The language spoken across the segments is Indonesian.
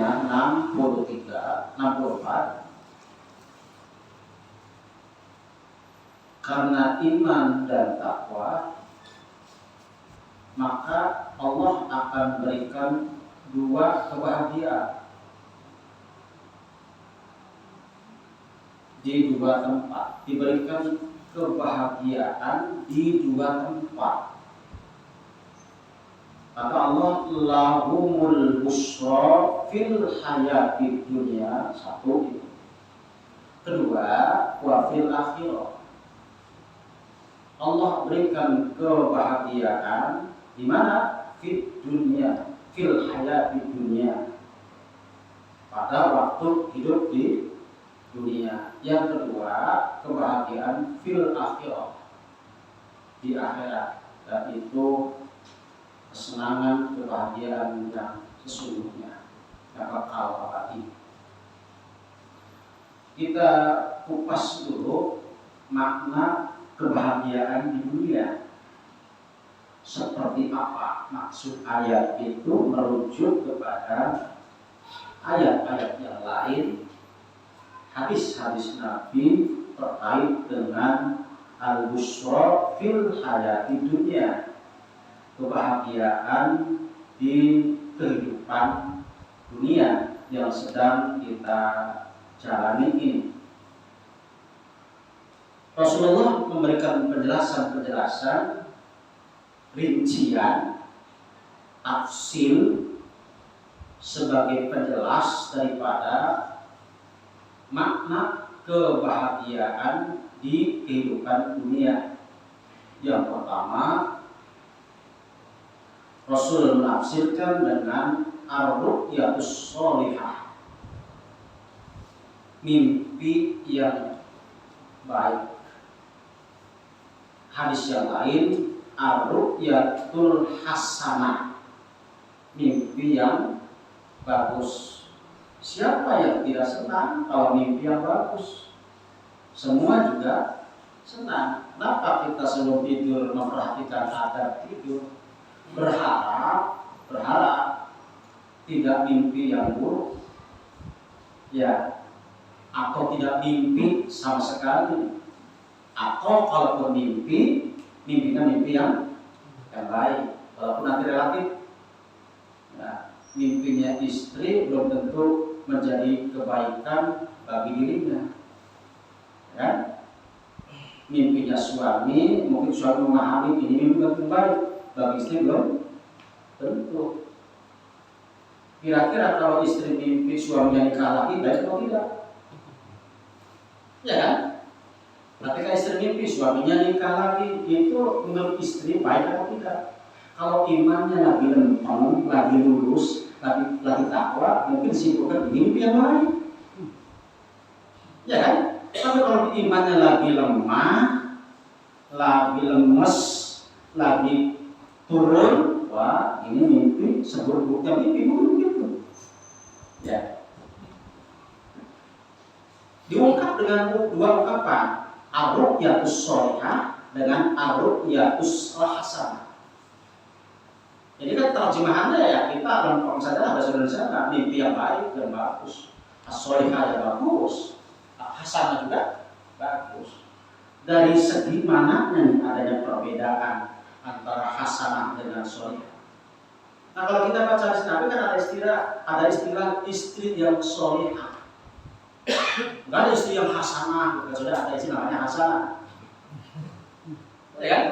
ayatnya 63, 64. Karena iman dan takwa, maka Allah akan berikan dua kebahagiaan di dua tempat. Diberikan kebahagiaan di dua tempat. Kata Allah, lahumul busra fil hayatid dunya. Satu itu. Kedua, wa fil akhirah. Allah berikan kebahagiaan di mana? Fid dunya, fil hayatid dunya. Pada waktu hidup di dunia. Yang kedua, kebahagiaan fil akhirah, di akhirat. Dan itu kesenangan, kebahagiaan yang sesungguhnya, yang kekal abadi. Kita kupas dulu makna kebahagiaan di dunia. Seperti apa maksud ayat itu, merujuk kepada ayat-ayat yang lain, hadis-hadis Nabi terkait dengan al-busra fil hayati dunia, kebahagiaan di kehidupan dunia yang sedang kita jalani ini. Rasulullah memberikan penjelasan-penjelasan, rincian, tafsil sebagai penjelas daripada makna kebahagiaan di kehidupan dunia. Yang pertama, Rasul menafsirkan dengan ar-ru'yatus sholihah, mimpi yang baik. Hadis yang lain, ar-ru'yatul hasanah, mimpi yang bagus. Siapa yang tidak senang kalau mimpi yang bagus? Semua juga senang. Kenapa kita sebelum tidur memperhatikan adab tidur? Berharap tidak mimpi yang buruk, ya, atau tidak mimpi sama sekali, atau kalaupun mimpi, mimpinya mimpi yang baik, walaupun nanti relatif. Nah, mimpinya istri belum tentu menjadi kebaikan bagi dirinya, ya. Mimpinya suami, mungkin suami memahami ini mimpi yang baik, bagi istri belum tentu. Kira-kira kalau istri mimpi suaminya nikah lagi, baik atau tidak? Ya kan? Ketika istri mimpi suaminya nikah lagi, itu menurut istri baik atau tidak? Kalau imannya lagi lempeng, lagi lurus, lagi takwa, mungkin disibukkan mimpi yang lain. Ya kan? Tapi kalau imannya lagi lemah, lagi lemes, lagi turun, wah ini mimpi seburuk-buruknya mimpi, bukan begitu. Ya. Diungkap dengan dua ungkapan, ar-ru'yatus sholihah dengan ar-ru'yatus hasanah. Jadi kan terjemahannya ya kita lempeng saja bahasa Indonesia, mimpi yang baik dan bagus, as-sholihah yang bagus, hasanah juga bagus. Dari segi mananya adanya perbedaan antara hasanah dengan sholihah. Nah kalau kita baca hadis Nabi kan ada istilah istri yang sholihah. Enggak ada istri yang hasanah, sudah ada istri namanya hasanah. Ya kan?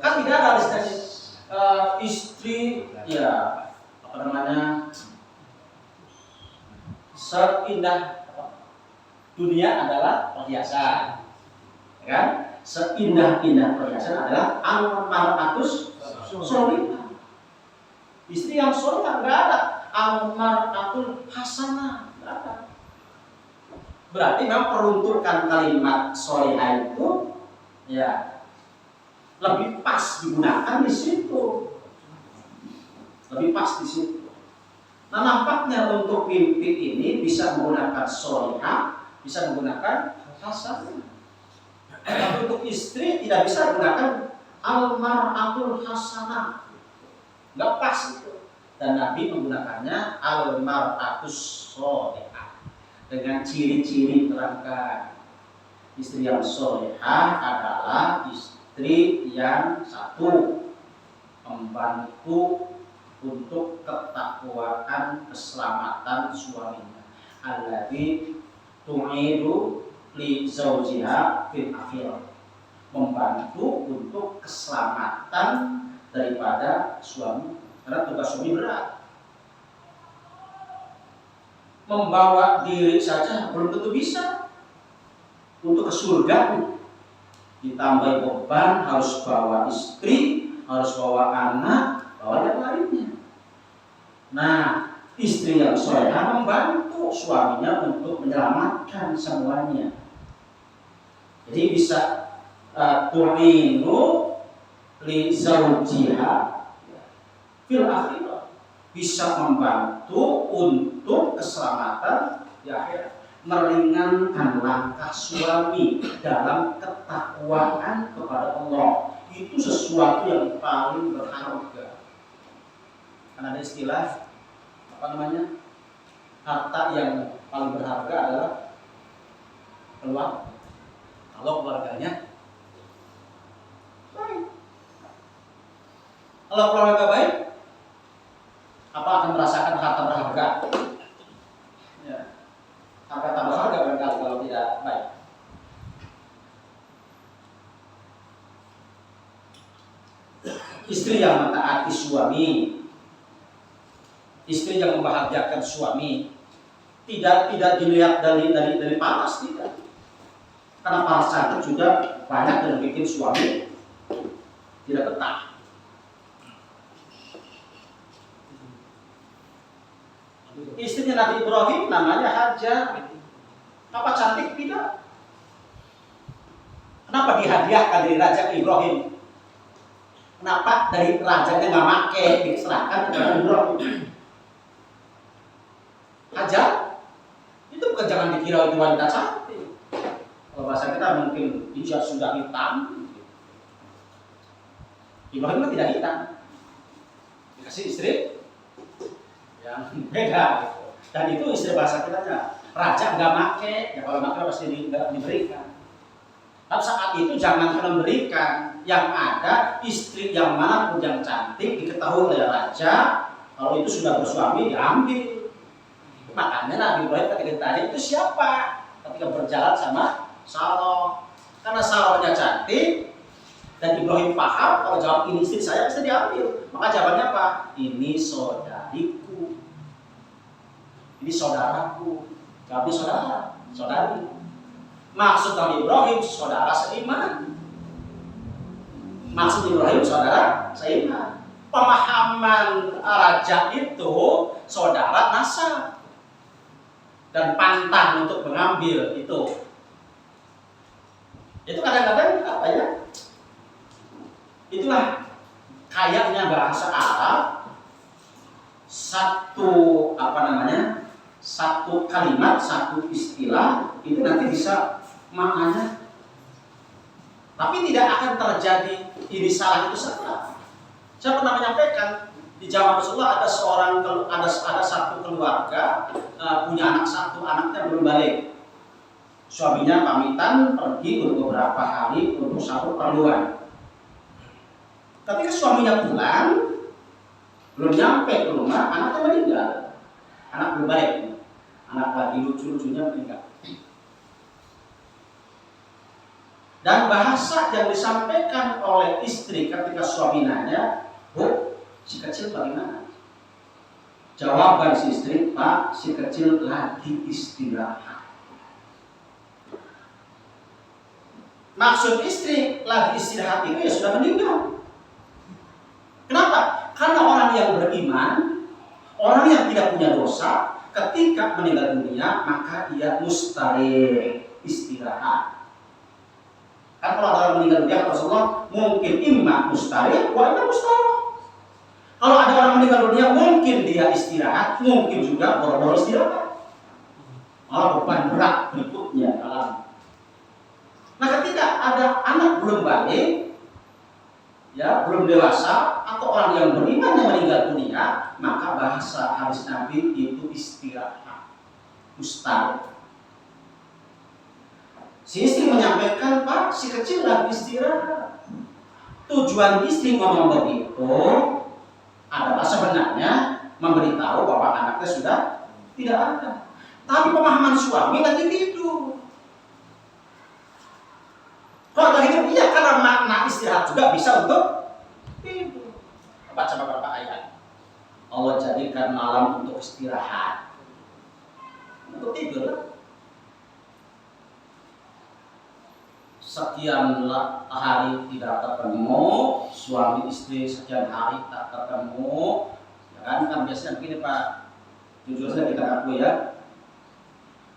Kan tidak ada istri ya apa namanya seindah dunia adalah perhiasan, ya kan? Seindah-indah perhiasan adalah al-mar'atus sholihah. Istri yang sholihah enggak ada, al-mar'atul hasanah enggak ada. Berarti memang peruntukan kalimat sholihah itu ya lebih pas digunakan di situ. Lebih pas di situ. Nah, nampaknya untuk mimpi ini bisa menggunakan sholihah, bisa menggunakan hasanah. Tapi untuk istri tidak bisa menggunakan al-mar'atul hasanah. Enggak pas itu. Dan Nabi menggunakannya al-mar'atus sholihah dengan ciri-ciri terangkan. Istri yang sholihah adalah istri yang satu, membantu untuk ketakwaan keselamatan suaminya. Alladzi tu'idu li zaujiha fil akhirah, membantu untuk keselamatan daripada suami, karena tugas suami berat. Membawa diri saja belum tentu bisa untuk ke surga, ditambah beban harus bawa istri, harus bawa anak, bawa yang lainnya. Nah, istri yang solehah membantu suaminya untuk menyelamatkan semuanya. Jadi bisa tu'inu li zawjiha fil akhirah, bisa membantu untuk keselamatan di akhirat, meringankan langkah suami dalam ketakwaan kepada Allah. Itu sesuatu yang paling berharga. Karena ada istilah apa namanya, harta yang paling berharga adalah keluarga. Kalau keluarganya baik, kalau keluarga baik, apa akan merasakan harta berharga? Ya, harta tak berharga barangkali kalau tidak baik. Istri yang mentaati suami, istri yang membahagiakan suami, tidak dilihat dari paras, tidak. Karena paras cantik juga banyak yang bikin suami tidak betah. Istrinya Nabi Ibrahim namanya Hajar. Apa cantik? Tidak. Kenapa dihadiahkan dari Raja Ibrahim? Kenapa dari rajanya nggak make, diserahkan kepada Ibrahim? Hajar itu bukan, jangan dikira itu wanita cantik. Kalau bahasa kita mungkin dia sudah hitam. Ibrahim kan tidak hitam, dikasih istri yang beda gitu. Dan itu istri bahasa kita aja. Raja nggak make, ya kalau make pasti diberikan. Tapi saat itu jangan memberikan, yang ada istri yang mana pun yang cantik diketahui oleh raja, kalau itu sudah bersuami diambil. Makanya Nabi Ibrahim ketika ditanya itu siapa, ketika berjalan sama Sarah, karena Sarahnya cantik dan Ibrahim paham kalau jawab ini istri saya bisa diambil. Maka jawabannya apa? Ini saudariku, ini saudaraku. Tapi saudara, saudari. Maksud Nabi Ibrahim saudara seiman. Maksud Ibrahim saudara seiman. Pemahaman raja itu saudara nasab dan pantang untuk mengambil itu. Itu kadang-kadang apa ya? Itulah kayaknya bahasa Arab, satu apa namanya? Satu kalimat, satu istilah itu nanti bisa maknanya, tapi tidak akan terjadi ini salah itu salah. Saya pernah menyampaikan di zaman Rasulullah ada satu keluarga punya anak satu, anaknya belum balik. Suaminya pamitan pergi untuk beberapa hari untuk satu keperluan. Ketika suaminya pulang, belum nyampe ke rumah, anaknya meninggal. Anak belum balik. Anak lagi lucu-lucunya meninggal. Dan bahasa yang disampaikan oleh istri ketika suami nanya, "Bu, si kecil bagaimana?" Jawaban si istri, "Pak, si kecil lagi istirahat." Maksud istri lagi istirahat itu ya sudah meninggal. Kenapa? Karena orang yang beriman, orang yang tidak punya dosa, ketika meninggal dunia maka ia mustarih, istirahat. Kan kalau ada orang meninggal dunia, Rasulullah mungkin imma mustarih, wa imma mustarih. Kalau ada orang meninggal dunia mungkin dia istirahat, mungkin juga boro-boro istirahat. Malah beban berat berikutnya dalam. Nah ketika ada anak belum balik, ya belum dewasa atau orang yang beriman yang meninggal dunia, maka bahasa hadis Nabi itu istirahat, mustahil. Si istri menyampaikan, Pak, si kecil lagi istirahat. Tujuan istri ngomong begitu adalah sebenarnya memberitahu bahwa anaknya sudah tidak ada. Tapi pemahaman suami lagi tidur. Kalau lagi tidur, iya, karena makna istirahat juga bisa untuk tidur. Baca beberapa ayat. Allah jadikan malam untuk istirahat, untuk tidur. Sekian hari tidak ketemu, suami istri sekian hari tak ketemu, ya kan biasanya begini Pak, jujur saja kita akui ya,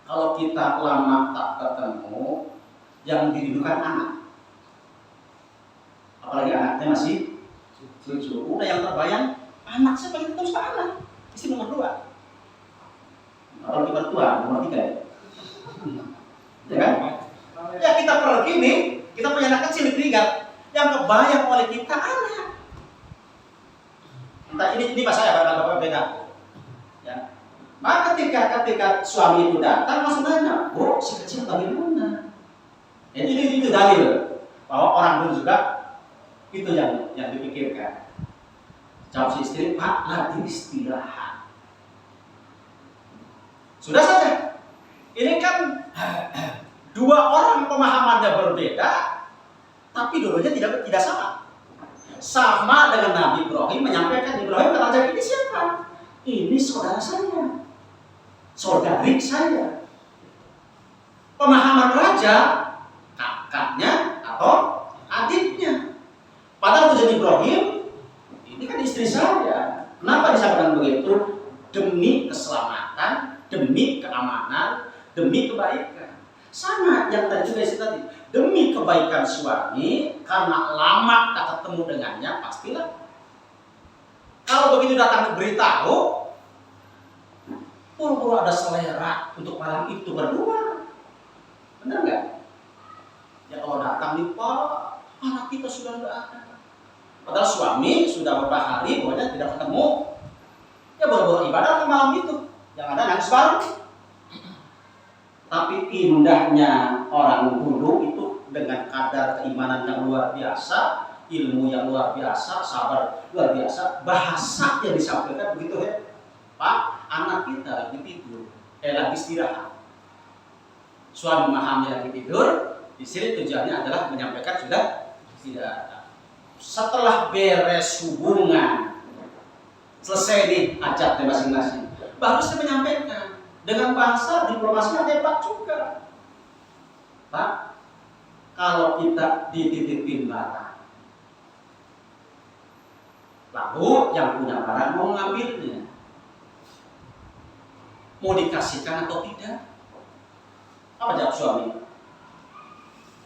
kalau kita lama tak ketemu, yang dirindukan anak, apalagi anaknya masih cucu, udah yang terbayang anak, saya paling ketemu sama anak, istri nomor 2, kalau kita tua nomor 3 ya kan? Ya kita pergi nih, kita punya anak kecil ditinggal, yang kebayang oleh kita anak. Entah ini masalah bapak beda. Ya. Maka ketika suami itu datang langsung nanya, oh si kecil bagaimana? Jadi itu dalil bahwa orang dulu juga itu yang dipikirkan. Jawab si istri, Pak lagi istirahat. Sudah saja. Ini kan dua orang pemahamannya berbeda, tapi dua-duanya tidak sama. Sama dengan Nabi Ibrahim menyampaikan, Ibrahim kata ini siapa? Ini saudara saya, saudari saya. Pemahaman raja, kakaknya atau adiknya. Padahal tujuan Ibrahim, ini kan istri saya. Kenapa disampaikan begitu? Demi keselamatan, demi keamanan, demi kebaikan. Sama yang tadi juga tadi, demi kebaikan suami, karena lama tak ketemu dengannya, pastilah. Kalau begitu datang beritahu, pura-pura ada selera untuk malam itu berdua, benar nggak? Ya kalau datang nih Pak, anak kita sudah nggak ada. Padahal suami sudah beberapa hari pokoknya tidak ketemu, ya baru ibadah ke malam itu, yang ada nangis bareng. Tapi indahnya orang dulu itu dengan kadar keimanan yang luar biasa, ilmu yang luar biasa, sabar luar biasa, bahasa yang disampaikan begitu ya. Pak, anak kita lagi tidur, lagi istirahat. Suami memahami lagi tidur, di sini tujuannya adalah menyampaikan sudah istirahat. Setelah beres hubungan, selesai nih hajatnya masing-masing, baru saya menyampaikan. Dengan bahasa diplomasi yang hebat juga. Pak, kalau kita dititipin barang, lalu yang punya barang mau ngambilnya, mau dikasihkan atau tidak? Apa jawab suami?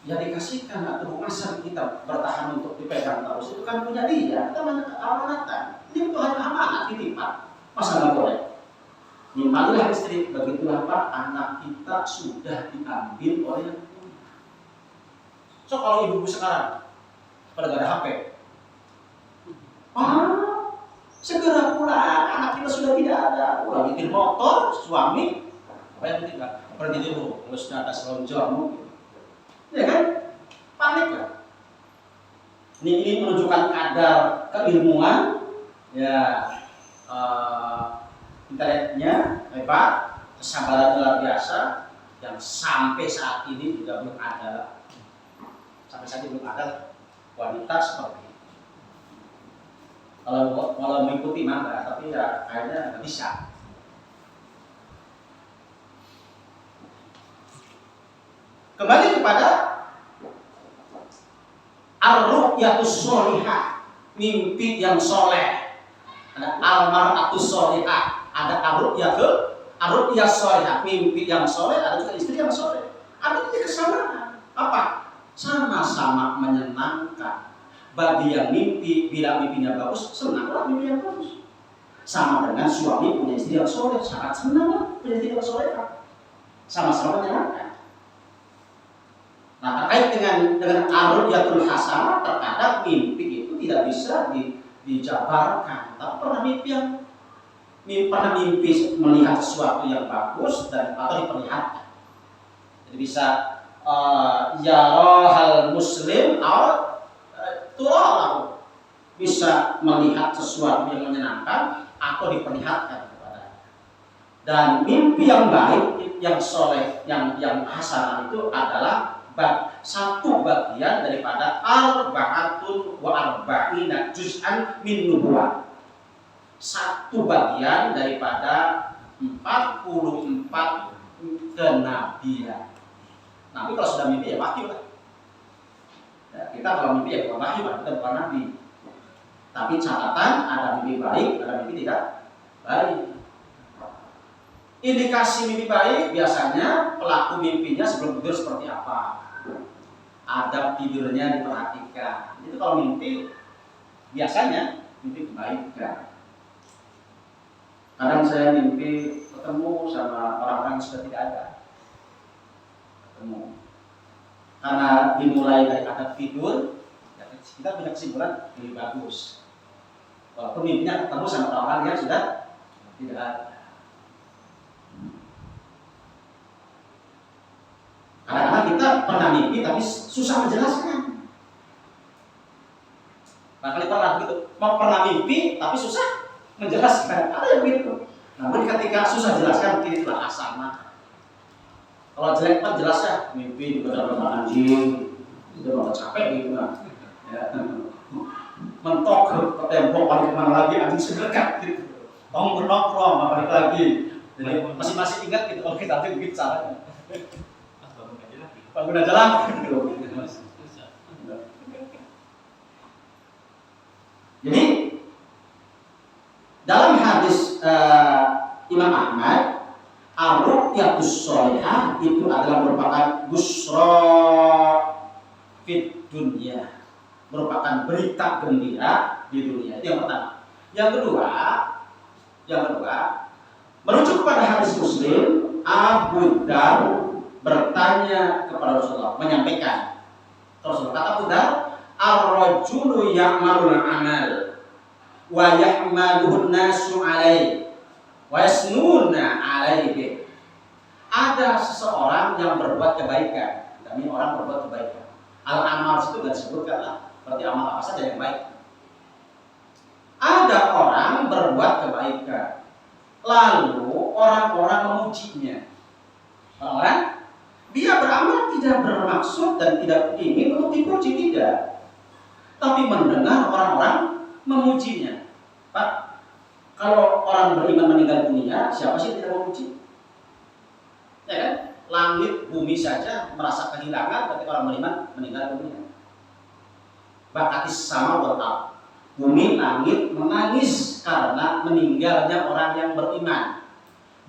Ya dikasihkan, atau masa kita bertahan untuk dipegang terus, itu kan punya dia, kita banyak keamanatan. Ini itu hanya amanat titipan, masa nggak boleh? Nimalilah istri, begitulah Pak, anak kita sudah diambil oleh yang punya. So kalau ibu-ibu sekarang pada gak ada HP, segera pulang, anak kita sudah tidak ada. Udah nyetir motor, suami, apa yang penting kan? Berhenti dulu, kalau sudah ada selonjor mungkin. Ya kan? Panik lah. Ini menunjukkan kadar keilmuan, ya. Internetnya hebat, kesabaran luar biasa, yang sampai saat ini juga belum ada. Sampai saat ini belum ada wanita seperti ini. Kalau mengikuti mangga, tapi ya kayaknya nggak bisa. Kembali kepada ar-ru'yatus sholihah, mimpi yang soleh. Ada al-mar'atus sholihah, ada ar-ru'yah sholihah, mimpi yang soleh, ada juga istri yang soleh. Ada titik kesamaan. Apa? Sama-sama menyenangkan. Bagi yang mimpi, bila mimpinya bagus, senanglah mimpi yang bagus. Sama dengan suami punya istri yang soleh, sangat senang punya istri yang soleh. Sama-sama menyenangkan. Nah, terkait dengan ar-ru'yatul hasanah, terkadang mimpi itu tidak bisa dijabarkan. Tapi pernah mimpi melihat sesuatu yang bagus dan atau diperlihatkan. Jadi bisa yarahal muslim atau turalahu, bisa melihat sesuatu yang menyenangkan atau diperlihatkan kepada. Dan mimpi yang baik, yang soleh, yang hasanah itu adalah satu bagian daripada arba'atun wa arba'ina juz'an min nubuwah. Satu bagian daripada 44 kenabian. Nabi kalau sudah mimpi ya wahyu lah. Ya, kita kalau mimpi ya bukan wahyu lah, kita bukan nabi. Tapi catatan ada mimpi baik, ada mimpi tidak baik. Indikasi mimpi baik biasanya pelaku mimpinya sebelum tidur seperti apa. Adab tidurnya diperhatikan. Itu kalau mimpi biasanya mimpi kebaikan. Kadang saya mimpi ketemu sama orang-orang yang sudah tidak ada. Ketemu. Karena dimulai dari adab tidur, ya kita punya kesimpulan lebih bagus. Walaupun mimpinya ketemu sama orang-orang yang sudah tidak ada. Kadang-kadang kita pernah mimpi tapi susah menjelaskan. Barangkali pernah begitu, mau pernah mimpi tapi susah menjelaskan. Ada yang begitu. Namun ketika susah jelaskan, itulah asana. Kalau jelek kan jelas ya, mimpi juga dalam anjing, itu udah capek gitu kan. Ya. Mentok ke tembok, balik kemana lagi, anjing segerkat gitu. Tong nongkrong, balik lagi. Jadi masih ingat gitu, kalau kita begitu caranya. Bangun aja lah. Jadi dalam hadis Imam Ahmad, ar-ru'yatus shalihah itu adalah merupakan busra fit dunya, merupakan berita gembira di dunia. Itu yang pertama. Yang kedua, merujuk kepada hadis Muslim, Abu Dar bertanya kepada Rasulullah, menyampaikan Rasulullah, kata Abu Dar, ar-rajulu ya'malul amal wa yahmaluhu an-nasu alaihi wa yasnuna alaihi. Ada seseorang yang berbuat kebaikan, kami orang berbuat kebaikan. Al-amal itu tidak disebutkan lah, berarti amal apa saja yang baik. Ada orang berbuat kebaikan, lalu orang-orang memujinya. Orang dia beramal tidak bermaksud dan tidak ingin untuk dipuji, tidak. Tapi mendengar orang-orang memujinya. Pak, kalau orang beriman meninggal dunia, siapa sih yang tidak memuji? Ya kan? Langit, bumi saja merasa kehilangan ketika orang beriman meninggal dunia. Bakatis sama bertal. Bumi, langit menangis karena meninggalnya orang yang beriman.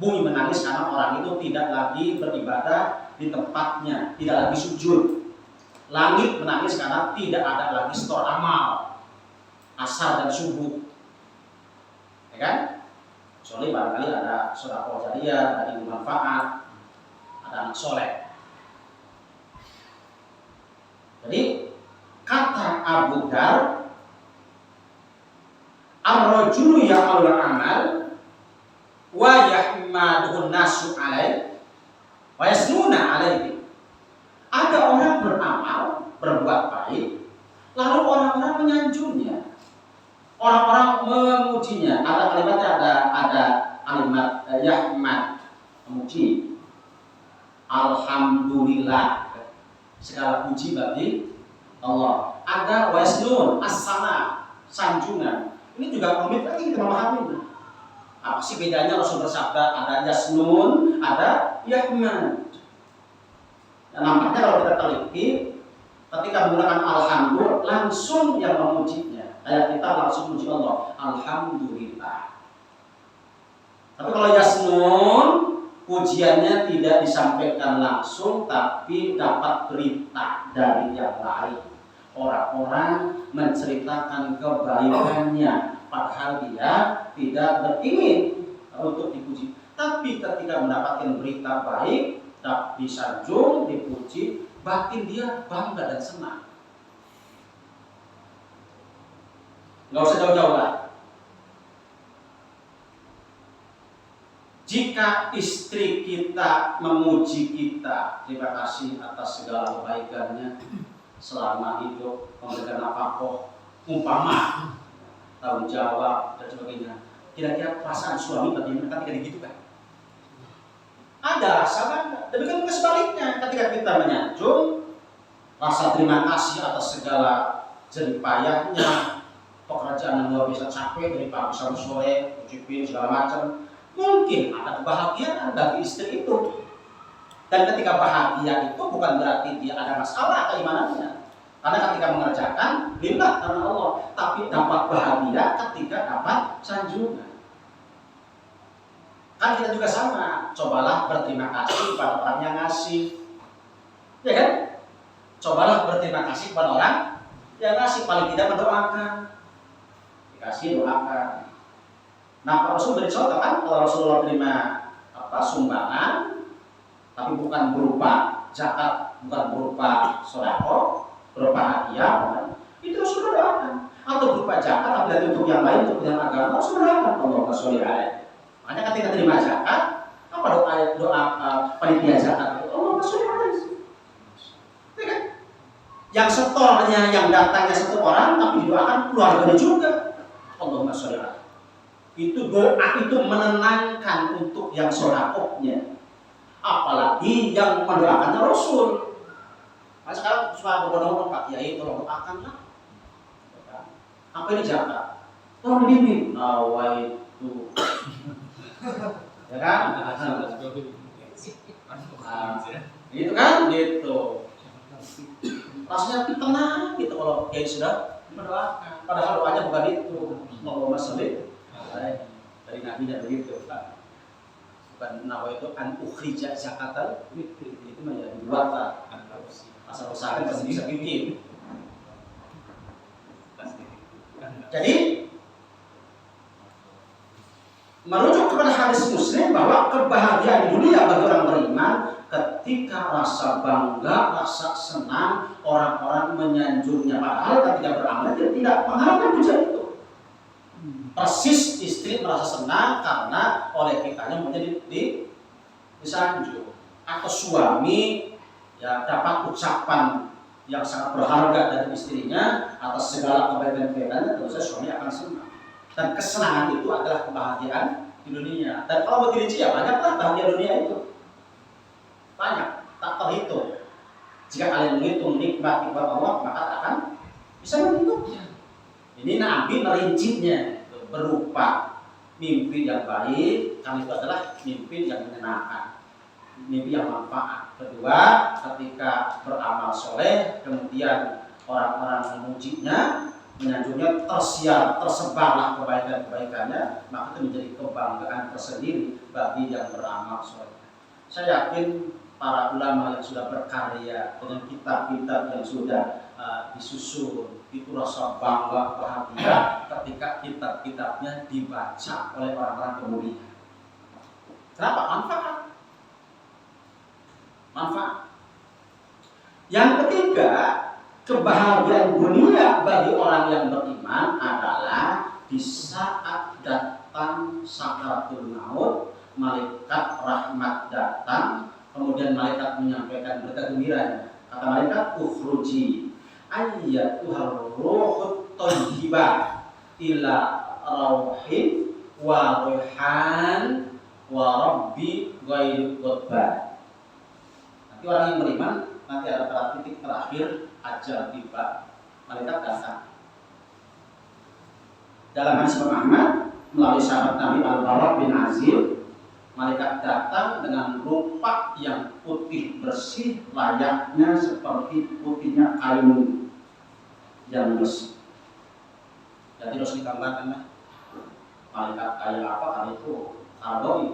Bumi menangis karena orang itu tidak lagi beribadah di tempatnya, tidak lagi sujud. Langit menangis karena tidak ada lagi stor amal, asar dan subuh, ya kan? Soalnya barangkali ada sedekah jariyah, ada ilmu manfaat, ada anak soleh. Jadi kata Abu Dar, ar-rajulu ya'malul amal wa yahmaduhun nasu alaihi wa yasnuna alaihi. Ada orang beramal, berbuat baik, lalu orang-orang menyanjungnya, orang-orang memujinya. Ada kalimatnya, ada kalimat yahmad, memuji. Alhamdulillah, segala puji bagi Allah. Ada wasnun, as-sana, sanjungan. Ini juga rumit lagi kita memahami. Apa sih bedanya Rasul bersabda, ada yasnun, ada yahmad. Dan nampaknya kalau kita teliti, ketika menggunakan alhamdulillah, langsung yang memujinya. Kayak kita langsung memuji Allah, alhamdulillah. Tapi kalau yasnun, pujiannya tidak disampaikan langsung, tapi dapat berita dari yang lain. Orang-orang menceritakan kebaikannya, padahal dia tidak beringin untuk dipuji. Tapi ketika mendapatkan berita baik, disanjung, dipuji, batin dia bangga dan senang. Nggak usah jauh-jauh lah. Jika istri kita memuji kita, terima kasih atas segala kebaikannya selama hidup, memberikan nafkah, umpama, tanggung jawab dan sebagainya. Kira-kira perasaan suami bagaimana ketika gitu kan? Ada rasa bangga. Demikian juga sebaliknya, ketika kita menyanjung rasa terima kasih atas segala jeripayahnya, pekerjaan yang luar biasa capek dari pagi sampai sore, ucapin segala macam. Mungkin ada kebahagiaan bagi istri itu. Dan ketika bahagia itu bukan berarti dia ada masalah keimanannya. Karena ketika mengerjakan, lillah karena Allah. Tapi dapat bahagia ketika dapat sanjungan. Kan kita juga sama. Cobalah berterima kasih kepada orang yang ngasih. Ya kan? Cobalah berterima kasih kepada orang yang ngasih. Paling tidak mendoakan. Dikasih, doakan. Nah, Pak Rasul beri contoh kan, kalau Rasulullah terima sumbangan, tapi bukan berupa zakat, bukan berupa sedekah, berupa hadiah, kan? Itu Rasul doakan. Atau berupa zakat, tapi dari untuk yang lain, untuk yang agama, Rasul doakan. Allahumma sholli alaihi. Makanya ketika terima zakat, apa doa panitia zakat itu? Allahumma sholli alaihi. Kan? Yang setornya, yang datangnya satu orang, tapi didoakan keluarganya juga. Allahumma sholli alaihi. Itu doa itu menenangkan untuk yang sedekahnya. Apalagi yang mendoakannya Rasul. Nah, sekarang suara berbondong-bondong Pak Kiai tolong doakanlah. Apa ini zakat? Tolong dibimbing. Nawaitu. Ya kan? Gitu kan? Gitu. Rasanya tenang gitu kalau Kiai sudah mendoakan. Padahal doanya bukan itu. Allahumma sholli dari Nabi dan begitu, bukan nawaitu an ukhrija zakatal fitri, itu menjadi dua asal usahakan masih bisa bikin. Jadi merujuk kepada hadis Muslim bahwa kebahagiaan di dunia bagi orang beriman ketika rasa bangga, rasa senang orang-orang menyanjungnya, padahal ketika beramal dia tidak mengharapkan pujian itu. Persis istri merasa senang karena oleh kitanya menjadi disanjung, atau suami ya dapat ucapan yang sangat berharga dari istrinya atas segala kebaikan-kebaikannya, tentu saja suami akan senang. Dan kesenangan itu adalah kebahagiaan di dunia. Dan kalau mau dirinci ya banyaklah bahagia dunia itu, banyak, tak terhitung. Jika kalian menghitung nikmat Allah, maka akan bisa menghitungnya. Ini Nabi merincinya berupa mimpi yang baik, karena itu adalah mimpi yang menyenangkan, mimpi yang manfaat. Kedua, ketika beramal soleh, kemudian orang-orang memujinya, menyanjungnya, tersebarlah kebaikan-kebaikannya, maka itu menjadi kebanggaan tersendiri bagi yang beramal soleh. Saya yakin para ulama yang sudah berkarya dengan kitab-kitab yang sudah disusun, itu rasa bangga, bahagia ketika kitab-kitabnya dibaca oleh orang-orang kemudian. Kenapa? Manfaat. Yang ketiga, kebahagiaan dunia bagi orang yang beriman adalah di saat datang sakaratul maut, malaikat rahmat datang, kemudian malaikat menyampaikan berita gembiranya. Kata malaikat, ukhruji ayyatuhar ruhut thayyibah ila rauhin wa rihan wa rabbi ghairi ghadban. Nanti orang yang beriman nanti ada pada titik terakhir ajal tiba, malaikat datang. Dalam hadis Imam Ahmad melalui sahabat Nabi Al-Bara bin Azib, malaikat datang dengan rupa yang putih bersih, layaknya seperti putihnya kain yang bersih. Jadi harus digambarkan malaikat kayak apa kali itu kardoi.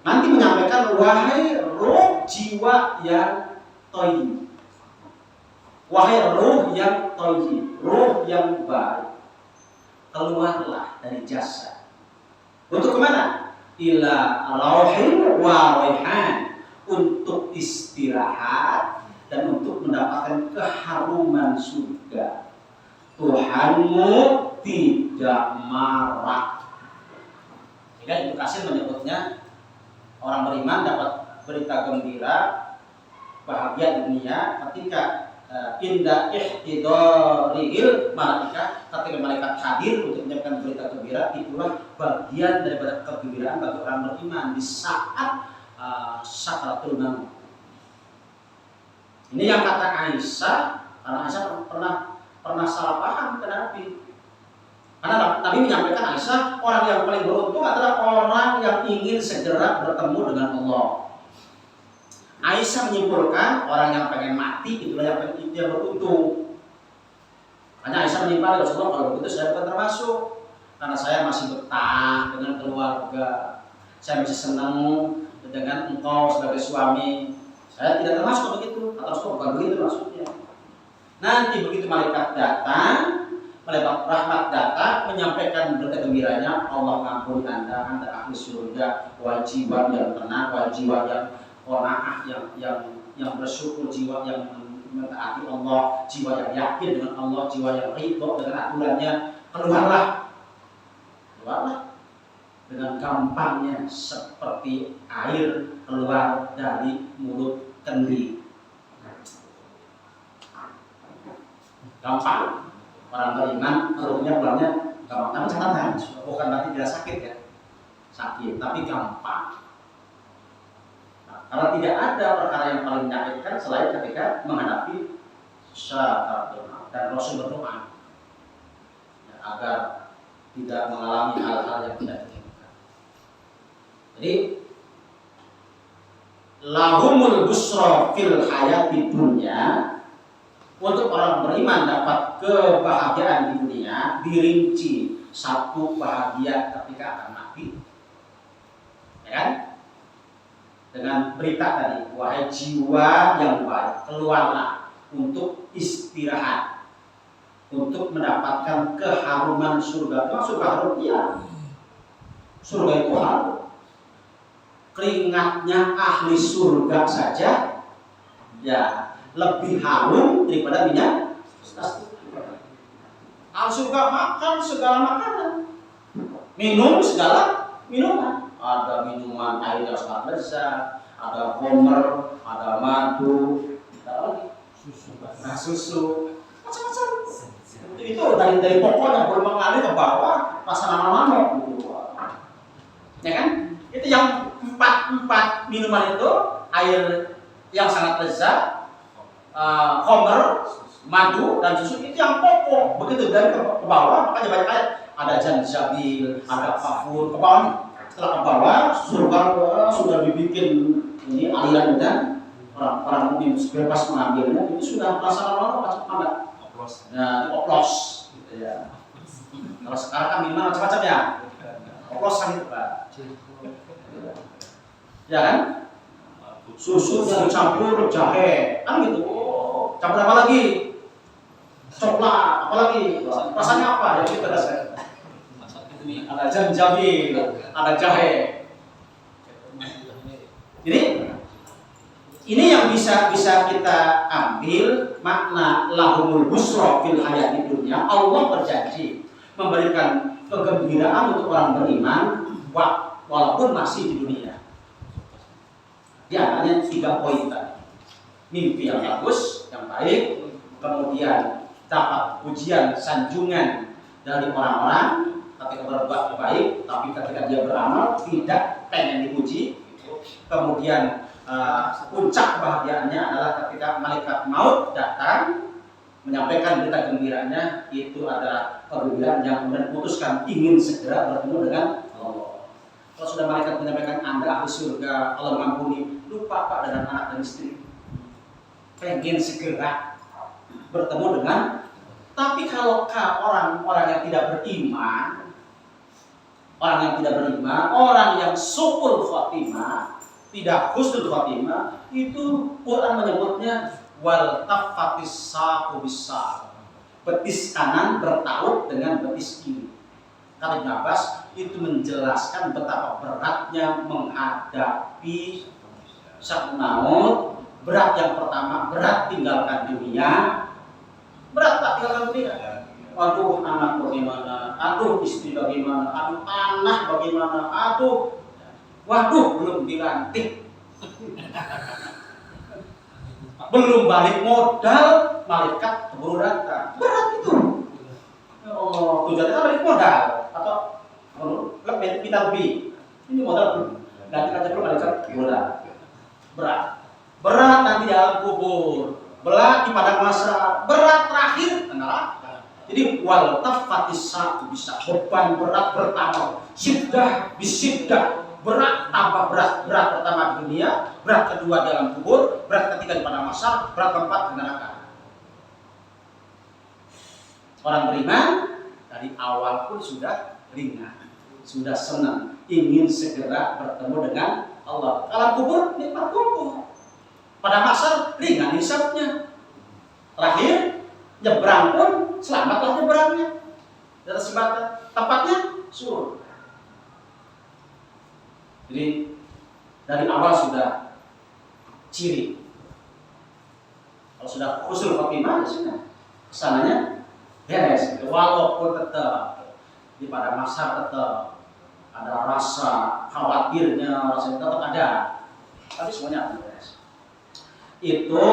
Nanti menyampaikan, wahai roh jiwa yang thayyib, wahai roh yang thayyib, roh yang baik, keluarlah dari jasad. Untuk kemana? Ila rauhin wa raihan, untuk istirahat dan untuk mendapatkan keharuman surga. Tuhanmu tidak marah. Jika Ibnu Katsir menyebutnya orang beriman dapat berita gembira, bahagia di dunia ketika inda ihtidaril malaikat, ketika malaikat hadir untuk menyampaikan berita gembira. Itulah bagian daripada kegembiraan bagi orang beriman di saat sakaratul maut. Ini yang kata Aisyah, karena Aisyah pernah salah paham ke Nabi. Karena Nabi menyampaikan Aisyah, orang yang paling beruntung adalah orang yang ingin segera bertemu dengan Allah. Aisyah menyimpulkan orang yang pengen mati itulah yang beruntung. Hanya Aisyah menyimpulkan, Rasulullah, kalau begitu saya bukan termasuk, karena saya masih betah dengan keluarga, saya masih senang dengan engkau sebagai suami. Saya tidak termasuk begitu, atau bukan begitu maksudnya. Nanti begitu malaikat datang, malaikat rahmat datang menyampaikan berita gembiranya, Allah mengampuni anda ahli surga, jiwa yang tenang, jiwa yang qanaah, yang bersyukur, jiwa yang mentaati Allah, jiwa yang yakin dengan Allah, jiwa yang ridho dengan aturannya. Keluarlah dengan gampangnya seperti air keluar dari mulut kendi. Gampang. Orang beriman keluarnya gampang. Tapi catatan, bukan berarti tidak sakit ya. Sakit, tapi gampang. Karena tidak ada perkara yang paling menyakitkan selain ketika menghadapi sakaratul maut. Dan Rasul berdoa agar tidak mengalami hal-hal yang tidak diinginkan. Jadi lahumul busra fil hayati dunya, untuk orang beriman dapat kebahagiaan di dunia, dirinci satu bahagia ketika akan mati. Ya kan? Dengan berita tadi, wahai jiwa yang baik, keluarlah untuk istirahat, untuk mendapatkan keharuman surga. Maksud harum, ya, surga itu harum. Keringatnya ahli surga saja ya lebih harum daripada minyak kasturi. Ahli surga makan segala makanan, minum segala minuman. Ada minuman air yang sangat lezat, ada khamr, ada madu, ada susu, macam-macam. Itu dari pokoknya belum mengalir ke bawah, rasa nama-nama gitu. Ya kan? Itu yang empat minuman itu, air yang sangat lezat, khamr, madu dan susu, itu yang pokok. Begitu dari ke bawah, makanya banyak ayat. Ada janjabil, ada kafur, ke bawah nih. Setelah ke bawah, surga sudah dibikin ini aliran dan orang mukmin bebas mengambilnya. Itu sudah pelaksanaan macam apa? Nah, oplos. Gitu ya. Kalau sekarang kan minuman macam-macam ya. Oplos kan itu Pak. Ya kan? Susu yang campur jahe, kan gitu. Campur apa lagi? Coklat, apa lagi? Rasanya apa? Ya kita rasa. Ada janjabil, ada jahe. Jadi ini yang bisa kita ambil makna lahumul busra fil hayati dunya. Allah berjanji memberikan kegembiraan untuk orang beriman walaupun masih di dunia. Di antaranya 3 poin tadi. Mimpi yang bagus, yang baik, kemudian dapat pujian, sanjungan dari orang-orang ketika berbuat baik, tapi ketika dia beramal tidak pengen dipuji. Kemudian puncak kebahagiaannya adalah ketika malaikat maut datang menyampaikan berita gembiranya. Itu adalah kegembiraan yang kemudian putuskan ingin segera bertemu dengan Allah. Kalau sudah malaikat menyampaikan Anda ahli surga, Allah mengampuni, lupa Pak dengan anak dan istri, pengen segera bertemu dengan. Tapi kalau orang-orang yang tidak beriman, orang yang su'ul khotimah, tidak husnul khotimah, itu Quran menyebutnya wal tafatis saqu bis-saq. Betis kanan bertaut dengan betis kiri. Kata Ibnu Abbas itu menjelaskan betapa beratnya menghadapi sakaratul maut. Berat yang pertama, berat tinggalkan dunia. Berat tak tinggalkan dunia. Aduh anak bagaimana, aduh istri bagaimana, aduh anak bagaimana, aduh, waduh belum dilantik, belum balik modal, malaikat keburu datang. Berat itu. Oh, tujuannya balik modal atau lebih kita lebih. Ini modal belum, nanti aja belum malaikat keburu datang. Berat nanti di alam kubur, berat di padang mahsyar, berat terakhir neraka. Jadi wal tafatis satu bisa beban berat bertambah, syiddah bisyiddah, berat tambah berat, berat pertama di dunia, berat kedua di alam kubur, berat ketiga di padang mahsyar, berat keempat di neraka. Orang beriman dari awal pun sudah ringan, sudah senang, ingin segera bertemu dengan Allah. Alam kubur nikmat kubur, padang mahsyar ringan hisabnya, terakhir nyebrang pun selamatlah nyebrangnya. Dan tempatnya surga. Jadi dari awal sudah ciri. Kalau sudah husnul khotimah sudah kesananya beres. Walaupun tetap di pada masa tetap ada rasa khawatirnya, rasa tetap ada, tapi semuanya beres. Itu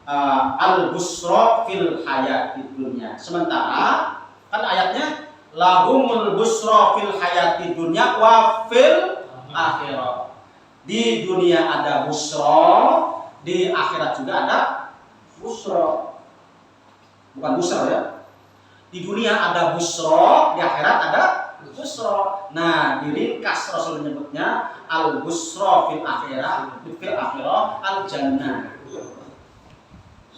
al-busra fil hayatid dunya. Sementara kan ayatnya lahumul busra fil hayatid dunya wa fil akhirah. Di dunia ada busra, di akhirat juga ada busra. Bukan busra ya. Di dunia ada busra, di akhirat ada busra. Nah, diringkas Rasul menyebutnya al-busra fil akhirah, al-jannah.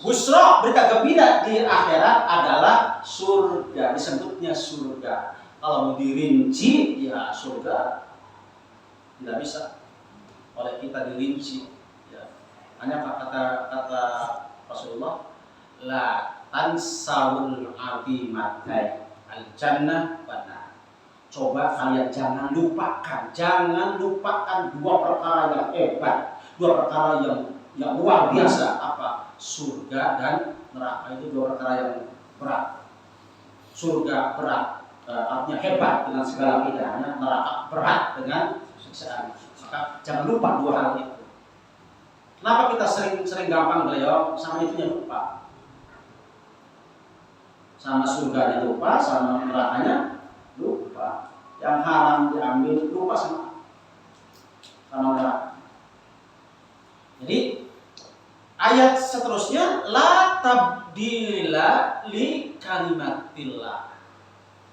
Busra, berita gembira di akhirat adalah surga, disebutnya surga. Kalau mau dirinci, ya surga tidak bisa oleh kita dirinci. Ya. Hanya kata Rasulullah, la tansawul azimatai al-jannah wana. Coba kalian jangan lupakan dua perkara yang hebat, dua perkara yang luar biasa. Apa? Surga dan neraka. Itu dua perkara yang berat. Surga berat, artinya hebat dengan segala pilihannya. Neraka berat dengan siksaan. Maka jangan lupa dua hal itu. Kenapa kita sering gampang beliau sama itunya lupa? Sama surganya lupa, sama nerakanya lupa. Yang haram diambil lupa sama neraka. Jadi ayat seterusnya la tabdila li kalimatillah.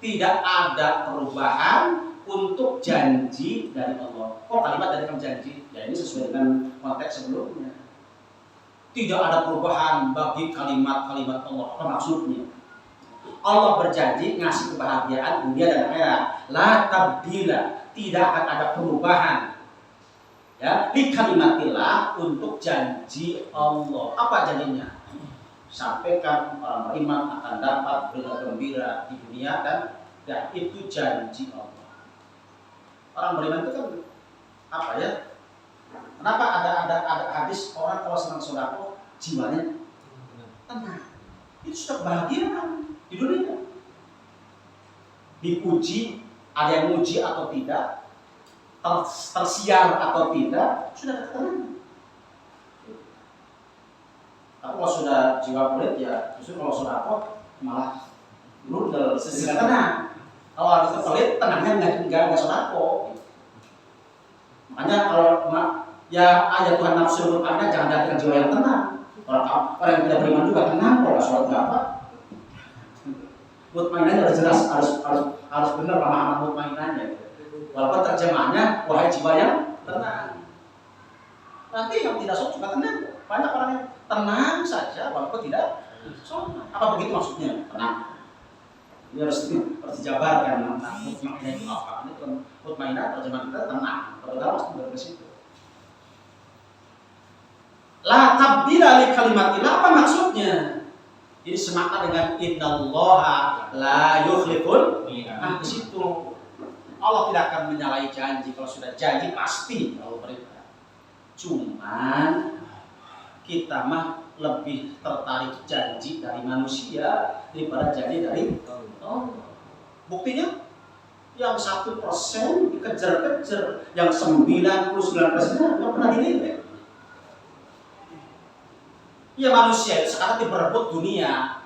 Tidak ada perubahan untuk janji dari Allah. Oh, kalimat dari janji. Ya ini sesuai dengan konteks sebelumnya. Tidak ada perubahan bagi kalimat-kalimat Allah. Apa maksudnya? Allah berjanji ngasih kebahagiaan dunia dan akhirat. La tabdila, tidak akan ada perubahan. Ya, li kalimatillah, untuk janji Allah. Apa janjinya? Sampaikan orang beriman akan dapat berita gembira di dunia dan itu janji Allah. Orang beriman itu kan apa ya? Kenapa ada hadis orang kalau senang sedekah jiwanya tenang? Itu sudah kebahagiaan di dunia. Dipuji, ada yang muji atau tidak, tersiar atau tidak, sudah ketenangan. Tapi kalau sudah jiwa pelit ya justru kalau sudah apa malah nurdel, tidak tenang. Kalau harus pelit tenangnya nggak sodako. Makanya kalau ya ayat Tuhan nafsu berpakaian jangan datang jiwa yang tenang. Orang yang tidak beriman juga tenang kalau sholat apa. Mutmainannya harus jelas, harus benar pemahaman mutmainannya. Walaupun terjemahnya wahai jiwa yang tenang. Nanti yang tidak sholat juga tenang. Banyak orang yang tenang saja walaupun tidak sholat. Apa begitu maksudnya? Tenang. Ini harus dijabarkan. Mutmainah itu apa? Ini mutmainah terjemahan kita tenang. Kalau harus tinggal ke situ. La tabdila li kalimatillah, apa maksudnya? Jadi semakna dengan innallaha la yukhliful mi'ad. Di situ Allah tidak akan menyalahi janji. Kalau sudah janji pasti Allah berikan. Cuman kita mah lebih tertarik janji dari manusia daripada janji dari Allah. Buktinya yang 1% dikejar-kejar, yang 99% nggak pernah dilirik. Ya manusia itu sekarang berebut dunia.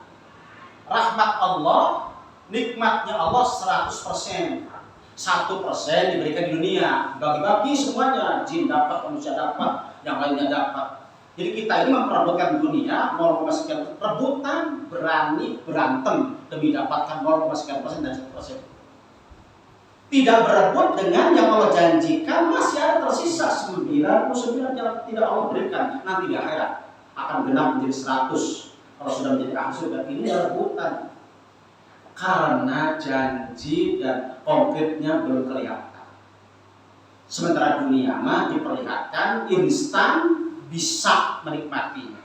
Rahmat Allah, nikmatnya Allah 100%. 1% diberikan di dunia, bagi-bagi semuanya, jin dapat, manusia dapat, yang lainnya dapat. Jadi kita ini memperebutkan dunia 0,sekian, rebutan, berani berantem demi dapatkan 0,sekian persen dan 1%. Tidak berebut dengan yang Allah janjikan, masih ada tersisa 99 yang tidak Allah berikan. Nanti di akhirat akan genap menjadi 100. Kalau sudah menjadi ahli surga, ini rebutan. Karena janji dan konkretnya belum kelihatan. Sementara dunia mah diperlihatkan instan, bisa menikmatinya.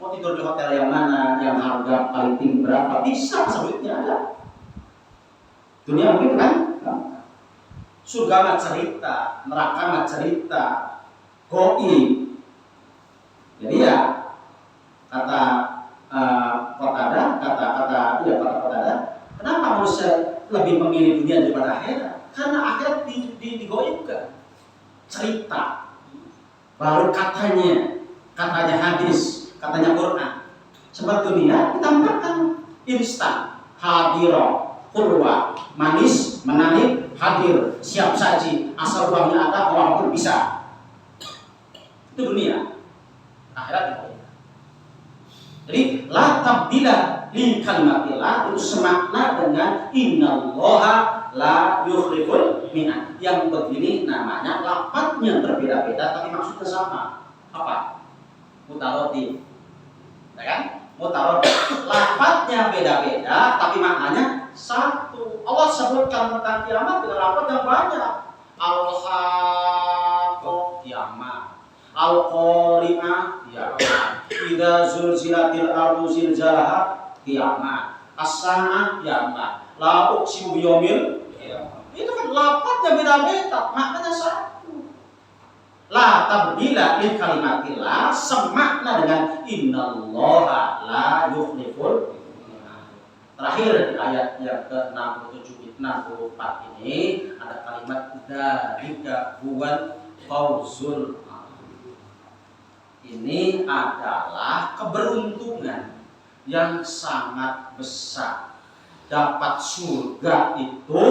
Mau tidur di hotel yang mana, yang harga paling tinggi berapa, bisa sebutnya ada. Dunia mungkin kan? Surga mah cerita, neraka mah cerita, goib. Jadi ya kata Qatadah, kata kenapa manusia lebih memilih dunia daripada akhirat? Karena akhirat digoibkan, cerita. Baru katanya hadis, katanya Quran. Sebab dunia ditampakkan instan, hadirah, qurwa, manis, menarik, hadir, siap saji, asal uangnya ada, orang pun bisa. Itu dunia. Akhirat digoibkan. Jadi la tabdila li kalimatillah itu semakna dengan innallaha la yukhliful mi'ad. Yang begini namanya lafadznya berbeda-beda tapi maksudnya sama. Apa? Mutarodif. Ya kan? Mutarodif. Lafadznya beda-beda tapi maknanya satu. Allah sebutkan tentang kiamat dengan lafadz yang banyak. Al-Haqqah, kiamat. Al-Qari'ah, kiamat. Idza zulzilatil ardu zilzalaha, kiamat. As-saa'ah, kiamat. La uqsimu biyaumil qiyamah. Itu kan lafadznya beda-beda, maknanya satu. La tabdila li kalimatillah semakna dengan innallaha la yukhliful mi'ad. Terakhir di ayat yang ke-67 64 ini ada kalimat dzalika huwal fawzul. Ini adalah keberuntungan yang sangat besar. Dapat surga itu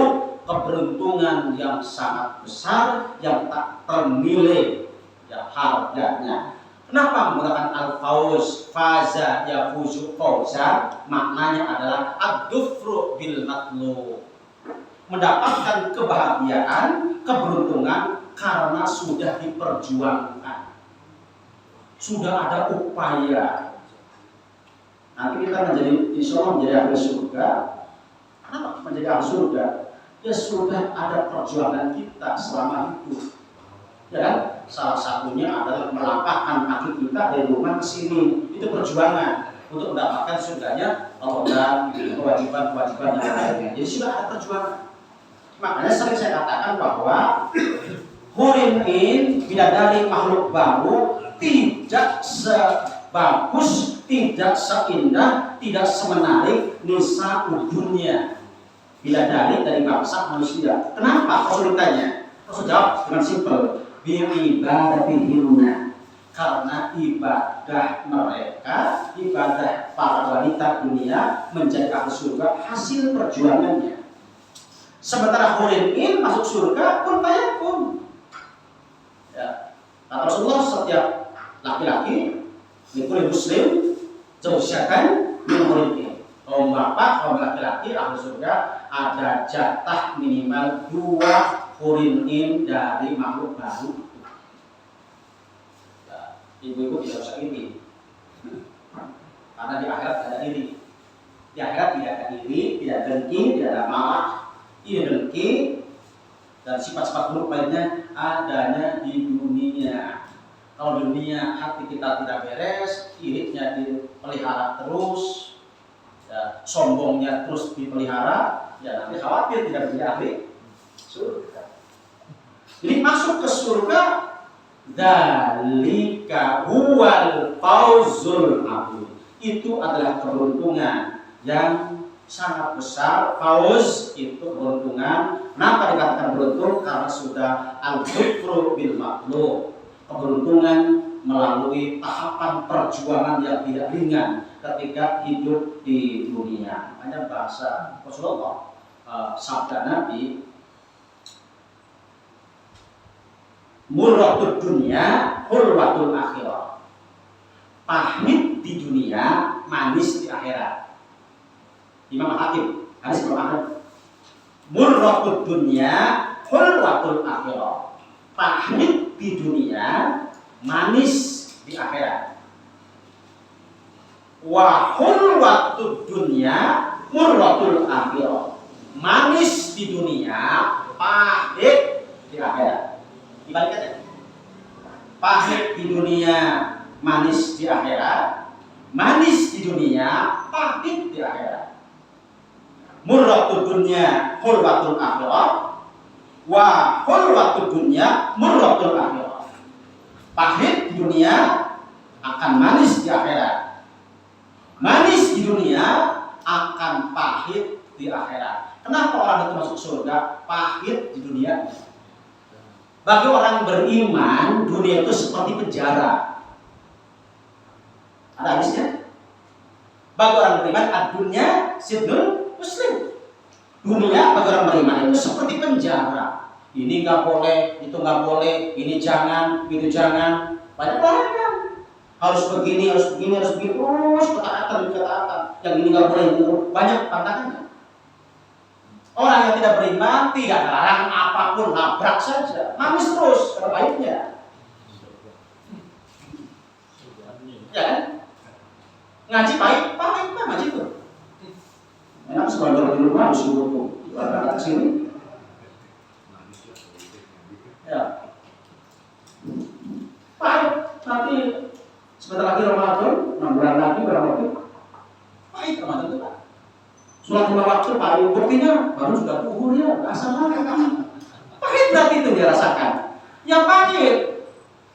keberuntungan yang sangat besar yang tak ternilai ya harganya. Kenapa menggunakan al-fawz? Faza yafuzu fawzan, maknanya adalah ad-dufru bil matlub. Mendapatkan kebahagiaan, keberuntungan karena sudah diperjuangkan. Sudah ada upaya. Nanti kita menjadi insyaallah menjadi ahli surga. Kenapa menjadi ahli surga? Ya sudah ada perjuangan kita selama hidup. Ya kan? Salah satunya adalah melangkahkan kaki kita dari rumah ke sini. Itu perjuangan untuk mendapatkan surganya Allah dan kewajiban-kewajiban yang lainnya. Jadi sudah ada perjuangan. Makanya sering saya katakan bahwa hurin in bidadari makhluk baru tidak sebagus, tidak seindah, tidak semenarik nisa dunia bidadari dari bangsa manusia. Kenapa? Kesulitannya? Saya jawab dengan simpel. Bi'ibadatihinna, karena ibadah mereka, ibadah para wanita dunia menjadi ahli surga hasil perjuangannya. Sementara hurin in masuk surga kun fayakun. Ya. Kata Rasulullah, setiap laki-laki nikul muslim jauhsyatan min hurin in. Kaum bapak, kaum laki-laki ahli surga ada jatah minimal 2 hurin in dari makhluk baru itu. Ya, ibu-ibu tidak usah iri, karena di akhirat tidak ada iri. Di akhirat tidak ada iri, tidak dengki, tidak ada marah, iri dengki dan sifat-sifat buruk lainnya adanya di dunia. Kalau di dunia hati kita tidak beres, irinya dipelihara terus, ya, sombongnya terus dipelihara, ya nanti khawatir tidak menjadi ahli surga. Jadi masuk ke surga Dzalika huwal fawzul azim. Itu adalah keberuntungan yang sangat besar. Fauz itu keberuntungan. Kenapa dikatakan beruntung? Karena sudah al-dhifru bil maqlub. Keberuntungan melalui tahapan perjuangan yang tidak ringan ketika hidup di dunia. Hanya bahasa Rasulullah, sabda Nabi, murratud dunya hulwatul akhirah. Pahit di dunia, manis di akhirat. Imam Hakim, hadis Imam Ahmad. Murratud dunya hulwatul akhirah. Pahit di dunia, manis di akhirat. Wa hulwatud dunya murratul akhirah. Manis di dunia, pahit di akhirat. Dibalikkan. Pahit di dunia, manis di akhirat. Manis di dunia, pahit di akhirat. Murratud dunya hulwatul akhirah. Wa hulwatud dunya murratul akhirah. Pahit di dunia akan manis di akhirat. Manis di dunia akan pahit di akhirat. Kenapa orang itu masuk surga? Pahit di dunia. Bagi orang beriman, dunia itu seperti penjara. Ada hadisnya? Bagi orang beriman, ad-dunya sijnul muslim. Dunia bagi orang beriman itu seperti penjara. Ini nggak boleh, itu nggak boleh, ini jangan, itu jangan. Banyak larangan. Harus begini, harus begini, harus begini. Terus ketaatan. Yang ini nggak boleh, itu banyak pantangannya. Orang yang tidak beriman tidak ada larangan apapun, labrak saja, manis terus, ada baiknya. Ya kan? Ngaji pahit ngaji itu. Enak sebagai di rumah harus dukung. Berangkat ke sini. Ya. Pahit, nanti sebentar lagi Ramadan, 6 bulan lagi berapa waktu? Pahit Ramadan itu Pak. Sholat 5 waktu pahit, buktinya baru sudah zuhur ya, asal lagi. Pahit berarti itu dia rasakan. Ya pahit,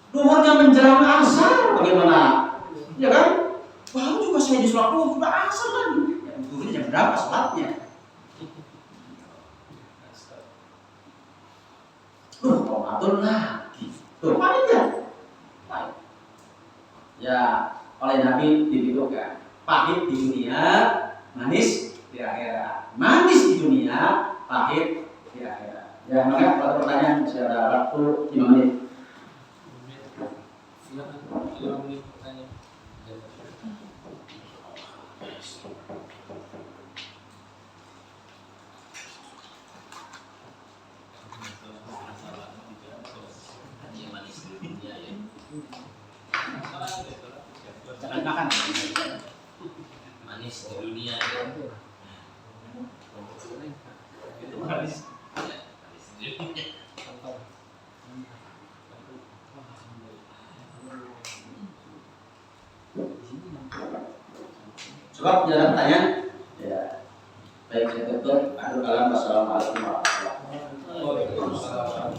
zuhurnya menjelang asar bagaimana? Ya kan? Baru juga saya di sholat zuhur sudah asar lagi. Ya zuhurnya jam berapa sholatnya? Ramadan lagi. Tuh pahit ya? Pahit. Ya, oleh Nabi dibidukan. Pahit di dunia, manis di akhirat. Manis di dunia, pahit di akhirat. Ya, maka pada pertanyaan masih ada waktu 5 menit. Silakan 5 menit pertanyaan. Jangan makan. Manis di dunia ya. Itu manis. Ya, manis di dunia. Coba ada pertanyaan? Ya. Baik, saya tutup. Akhir kalam, wassalamualaikum warahmatullahi wabarakatuh.